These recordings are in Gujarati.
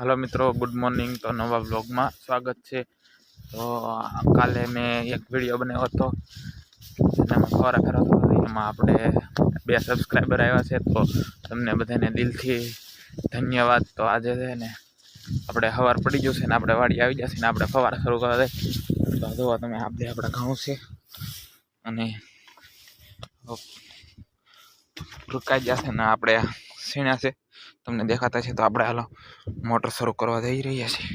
हेलो मित्रों, गुड मॉर्निंग। तो नवा व्लॉग में स्वागत है। तो काले मैं एक वीडियो बनाव्यो तो फवारा फेरवतो तो एमां आपणे 2 सब्सक्राइबर आव्या छे। तो तमने बधाने दिलथी धन्यवाद। तो आज है ने આપણે સવાર પડી જશે ને આપણે વાડી આવી જશે ને આપણે ફવારા શરૂ કરવા દે તો જોવા તમે આપણે આપણા ઘઉં છે અને રૂકાઈ જશે ને આપણે સીણા છે તમને દેખાતા છે। તો આપણે હાલો મોટર શરૂ કરવા જઈ રહ્યા છીએ।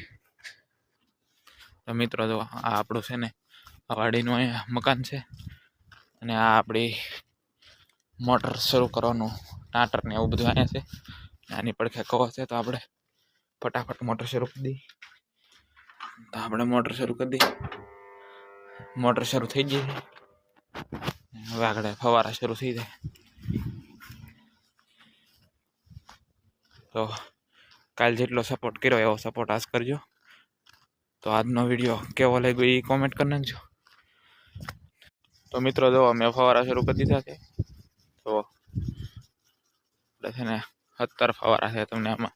તો મિત્રો જો આ આપણું છે ને આ વાડીનું અહીંયા મકાન છે અને આ આપણી મોટર શરૂ કરવાનું ટાટર ને એવું બધું અહીંયા છે। આની પડખે કવર છે તો આપણે फटाफट मोटर शुरू कर दी। तो આપણે मोटर शुरू कर दी। मोटर शुरू થઈ ગઈ। હવે આગળ ફવારા શરૂ થઈ જાય। તો કાલ જેટલો સપોર્ટ કર્યો એવો સપોર્ટ આજ કરજો। તો આજનો વિડીયો કેવો લાગ્યો એ કોમેન્ટ કરી નાખજો। તો મિત્રો જો મેં ફવારા શરૂ કરી દીધા છે। તો છે ને 17 ફવારા છે તમને આમાં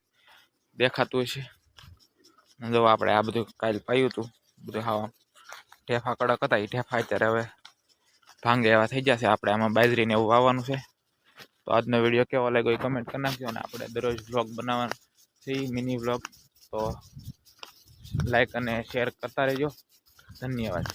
દેખાતું હશે। જો આપણે આ બધું કાલ પાયું હતું બધું હા ઠેફા કડક હતા એ ઠેફા અત્યારે હવે ભાંગે એવા થઈ જશે। આપણે આમાં બાજરીને એવું વાવવાનું છે। તો આજનો વિડીયો કેવો લાગ્યો એ કમેન્ટ કરી નાખજો। અને આપણે દરરોજ વ્લોગ બનાવવાનો છે મિની વ્લોગ। તો લાઈક અને શેર કરતા રહેજો। ધન્યવાદ।